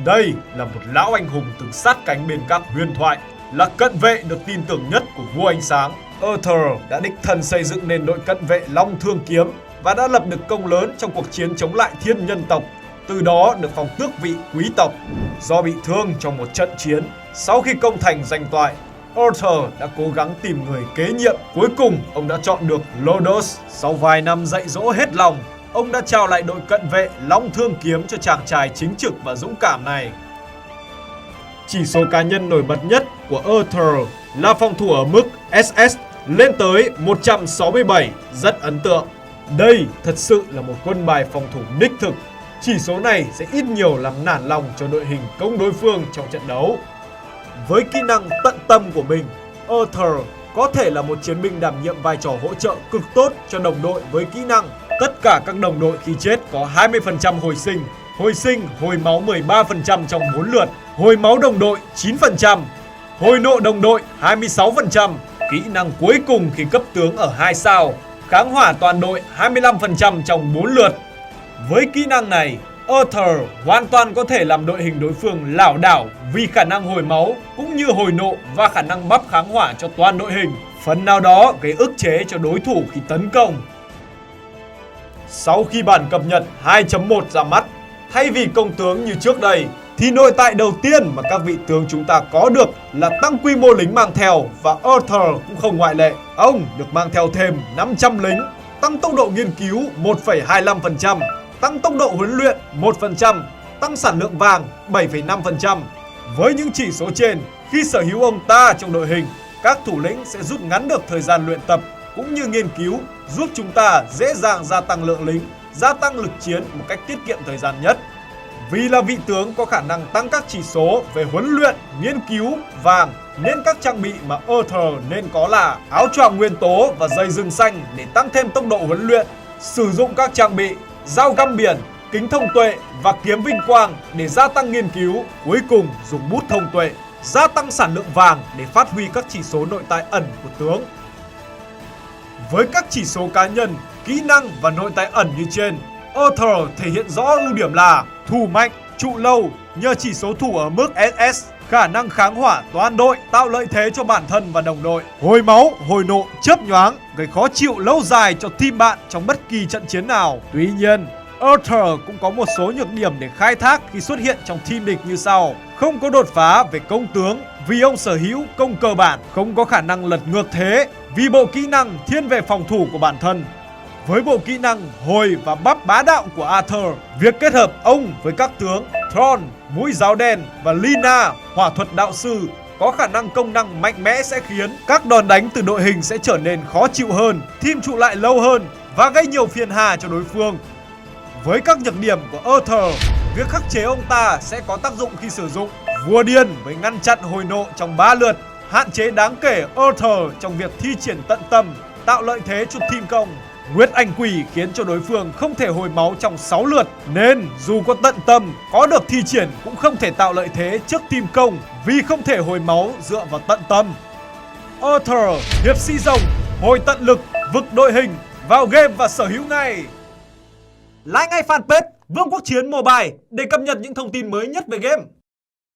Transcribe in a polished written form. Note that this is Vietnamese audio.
Đây là một lão anh hùng từng sát cánh bên các huyền thoại, là cận vệ được tin tưởng nhất của vua ánh sáng. Arthur đã đích thân xây dựng nên đội cận vệ Long Thương Kiếm và đã lập được công lớn trong cuộc chiến chống lại thiên nhân tộc, từ đó được phong tước vị quý tộc. Do bị thương trong một trận chiến, sau khi công thành danh toại, Arthur đã cố gắng tìm người kế nhiệm. Cuối cùng, ông đã chọn được Lodos. Sau vài năm dạy dỗ hết lòng, ông đã trao lại đội cận vệ Long Thương Kiếm cho chàng trai chính trực và dũng cảm này. Chỉ số cá nhân nổi bật nhất của Arthur là phòng thủ ở mức SS lên tới 167, rất ấn tượng. Đây thật sự là một quân bài phòng thủ đích thực. Chỉ số này sẽ ít nhiều làm nản lòng cho đội hình công đối phương trong trận đấu. Với kỹ năng tận tâm của mình, Arthur có thể là một chiến binh đảm nhiệm vai trò hỗ trợ cực tốt cho đồng đội với kỹ năng tất cả các đồng đội khi chết có 20% hồi sinh, hồi máu 13% trong 4 lượt, hồi máu đồng đội 9%, hồi nộ đồng đội 26%, kỹ năng cuối cùng khi cấp tướng ở 2 sao, kháng hỏa toàn đội 25% trong 4 lượt. Với kỹ năng này, Arthur hoàn toàn có thể làm đội hình đối phương lảo đảo vì khả năng hồi máu cũng như hồi nộ và khả năng bắp kháng hỏa cho toàn đội hình, phần nào đó gây ức chế cho đối thủ khi tấn công. Sau khi bản cập nhật 2.1 ra mắt, thay vì công tướng như trước đây, thì nội tại đầu tiên mà các vị tướng chúng ta có được là tăng quy mô lính mang theo, và Arthur cũng không ngoại lệ. Ông được mang theo thêm 500 lính, tăng tốc độ nghiên cứu 1,25%, tăng tốc độ huấn luyện 1%, tăng sản lượng vàng 7,5%. Với những chỉ số trên, khi sở hữu ông ta trong đội hình, các thủ lĩnh sẽ rút ngắn được thời gian luyện tập cũng như nghiên cứu, giúp chúng ta dễ dàng gia tăng lượng lính, gia tăng lực chiến một cách tiết kiệm thời gian nhất. Vì là vị tướng có khả năng tăng các chỉ số về huấn luyện, nghiên cứu, vàng, nên các trang bị mà Arthur nên có là áo choàng nguyên tố và dây rừng xanh để tăng thêm tốc độ huấn luyện, sử dụng các trang bị dao găm biển, kính thông tuệ và kiếm vinh quang để gia tăng nghiên cứu, cuối cùng dùng bút thông tuệ, gia tăng sản lượng vàng để phát huy các chỉ số nội tại ẩn của tướng. Với các chỉ số cá nhân, kỹ năng và nội tại ẩn như trên, Arthur thể hiện rõ ưu điểm là thủ mạnh, trụ lâu nhờ chỉ số thủ ở mức SS, khả năng kháng hỏa toàn đội tạo lợi thế cho bản thân và đồng đội, hồi máu, hồi nộ chớp nhoáng gây khó chịu lâu dài cho team bạn trong bất kỳ trận chiến nào. Tuy nhiên, Arthur cũng có một số nhược điểm để khai thác khi xuất hiện trong team địch như sau: không có đột phá về công tướng vì ông sở hữu công cơ bản, không có khả năng lật ngược thế vì bộ kỹ năng thiên về phòng thủ của bản thân. Với bộ kỹ năng hồi và bắp bá đạo của Arthur, việc kết hợp ông với các tướng Thrawn, mũi giáo đen và Lina, hỏa thuật đạo sư, có khả năng công năng mạnh mẽ sẽ khiến các đòn đánh từ đội hình sẽ trở nên khó chịu hơn, team trụ lại lâu hơn và gây nhiều phiền hà cho đối phương. Với các nhược điểm của Arthur, việc khắc chế ông ta sẽ có tác dụng khi sử dụng vua điên với ngăn chặn hồi nộ trong 3 lượt, hạn chế đáng kể Arthur trong việc thi triển tận tâm, tạo lợi thế cho team công. Nguyệt ảnh quỷ khiến cho đối phương không thể hồi máu trong 6 lượt, nên dù có tận tâm, có được thi triển cũng không thể tạo lợi thế trước team công vì không thể hồi máu dựa vào tận tâm. Arthur, hiệp sĩ rồng, hồi tận lực, vực đội hình, vào game và sở hữu ngay. Like ngay fanpage Vương quốc chiến mobile để cập nhật những thông tin mới nhất về game.